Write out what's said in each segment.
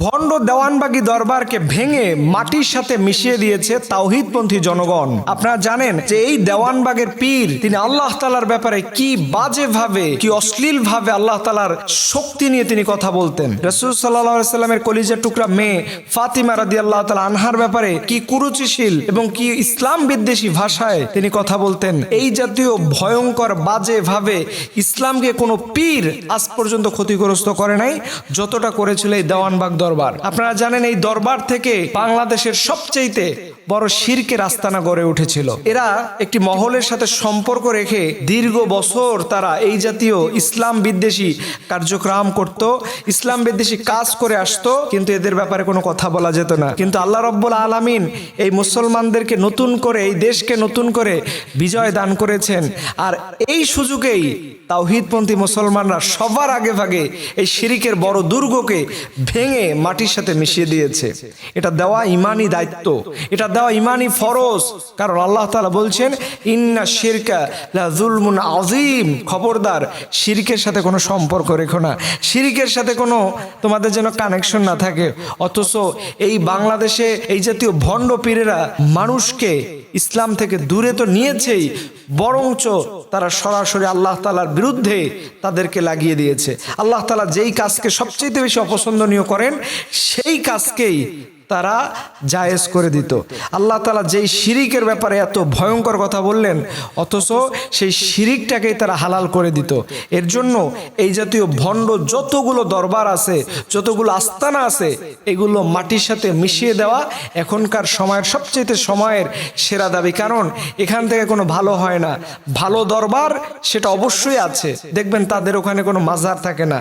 ভণ্ড দেওয়ানবাগী দরবারকে ভেঙে মাটির সাথে মিশিয়ে দিয়েছে তাওহীদপন্থী জনগণ। আপনারা জানেন যে এই দেওয়ানবাগের পীর তিনি আল্লাহ তাআলার ব্যাপারে কি বাজে ভাবে, কি অশ্লীল ভাবে আল্লাহ তাআলার শক্তি নিয়ে তিনি কথা বলতেন। রাসূল সাল্লাল্লাহু আলাইহি সাল্লামের কলিজার টুকরা মেয়ে ফাতিমা রাদিয়াল্লাহু তাআলা আনহার ব্যাপারে কি কুরুচিশীল এবং কি ইসলাম বিদ্বেষী ভাষায় তিনি কথা বলতেন। এই জাতীয় ভয়ঙ্কর বাজে ভাবে ইসলামকে কোনো পীর আজ পর্যন্ত ক্ষতিগ্রস্ত করে নাই যতটা করেছিল এই দেওয়ানবাগ দরবার। আপনারা জানেন এই দরবার থেকে বাংলাদেশের সবচেয়ে বড় শিরকের আস্তানা গড়ে উঠেছিল। এরা একটি মহলের সাথে সম্পর্ক রেখে দীর্ঘ বছর তারা এই জাতীয় ইসলাম বিদ্বেষী কার্যক্রম করত, ইসলাম বিদ্বেষী কাজ করে আসতো, কিন্তু এদের ব্যাপারে কোনো কথা বলা যেত না। কিন্তু আল্লাহ রাব্বুল আলামিন এই মুসলমানদেরকে নতুন করে, এই দেশকে নতুন করে বিজয় দান করেছেন। আর এই সুযোগেই তাওহীদপন্থী মুসলমানরা সবার আগে ভাগে এই শিরকের বড় দুর্গকে ভেঙে মাটির সাথে মিশিয়ে দিয়েছে। এটা দেওয়া ইমানি দায়িত্ব, এটা দেওয়া ইমানি ফরজ। কারণ আল্লাহ তাআলা বলছেন ইন্না শিরকা লা যুলমুন আযীম, খবরদার শিরকের সাথে কোনো সম্পর্ক রেখো না, শিরকের সাথে কোনো তোমাদের যেন কানেকশন না থাকে। অথচ এই বাংলাদেশে এই জাতীয় ভণ্ড পীরেরা মানুষকে ইসলাম থেকে দূরে তো নিয়েছেই, বরঞ্চ তারা সরাসরি আল্লাহ তাআলার বিরুদ্ধে তাদেরকে লাগিয়ে দিয়েছে। আল্লাহ তাআলা যেই কাজকে সবচেয়ে বেশি অপছন্দনীয় করেন সেই কাজকেই তারা জায়েজ করে দিত। আল্লাহ তাআলা যেই শিরিকের ব্যাপারে এত ভয়ঙ্কর কথা বললেন, অথচ সেই শিরিকটাকেই তারা হালাল করে দিত। এর জন্য এই জাতীয় ভণ্ড যতগুলো দরবার আছে, যতগুলো আস্তানা আছে, এগুলো মাটির সাথে মিশিয়ে দেওয়া এখনকার সময়ের সেরা দাবি। কারণ এখান থেকে কোনো ভালো হয় না। ভালো দরবার সেটা অবশ্যই আছে, দেখবেন তাদের ওখানে কোনো মাজার থাকে না।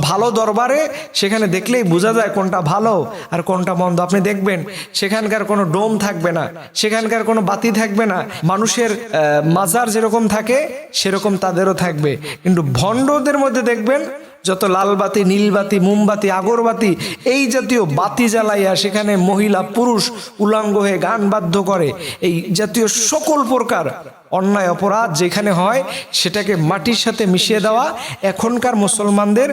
ভালো দরবারে সেখানে দেখলেই বোঝা যায় কোনটা ভালো আর কোনটা মন্দ। আপনি দেখবেন সেখানকার কোনো ডোম থাকবে না, সেখানকার কোনো বাতি থাকবে না। মানুষের মাজার যেরকম থাকে সেরকম তাদেরও থাকবে। কিন্তু ভণ্ডদের মধ্যে দেখবেন যত লাল বাতি, নীল বাতি, মোমবাতি, আগরবাতি, এই জাতীয় বাতি জ্বালাইয়া সেখানে মহিলা পুরুষ উলঙ্গ হয়ে গান বাদ্য করে। এই জাতীয় সকল প্রকার অন্যায় অপরাধ যেখানে হয় সেটাকে মাটির সাথে মিশিয়ে দেওয়া এখনকার মুসলমানদের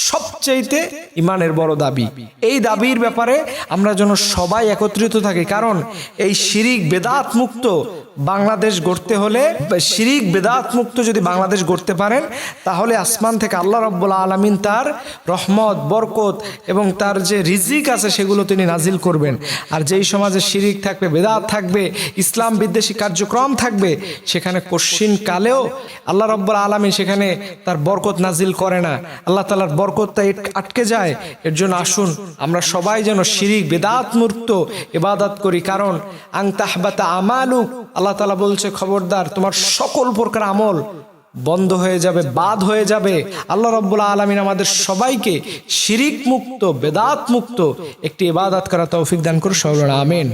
সবচাইতে ইমানের বড় দাবি। এই দাবির ব্যাপারে আমরা যেন সবাই একত্রিত থাকি। কারণ এই শিরিক বেদাত মুক্ত বাংলাদেশ গড়তে হলে, শিরিক বেদাত মুক্ত যদি বাংলাদেশ গড়তে পারেন, তাহলে আসমান থেকে আল্লাহ রাব্বুল আলামিন তার রহমত, বরকত এবং তার যে রিজিক আছে সেগুলো তিনি নাজিল করবেন। আর যেই সমাজে শিরিক থাকবে, বেদাত থাকবে, ইসলাম বিদ্বেষী কার্যক্রম থাকবে, সেখানে কশিন কালেও আল্লাহ রাব্বুল আলামিন সেখানে তার বরকত নাজিল করে না, আল্লাহ তাআলার বরকতটা আটকে যায়। এর জন্য আসুন আমরা সবাই যেন শিরিক বেদাত মুক্ত ইবাদত করি। কারণ আং তাহবাতা আমালুক, আল্লাহ তাআলা বলছে খবরদার তোমার সকল প্রকার আমল বন্ধ হয়ে যাবে, বাদ হয়ে যাবে। আল্লাহ রাব্বুল আলামিন আমাদের সবাইকে শিরিক মুক্ত, বেদাত মুক্ত একটি ইবাদত করার তৌফিক দান করুন। আমিন।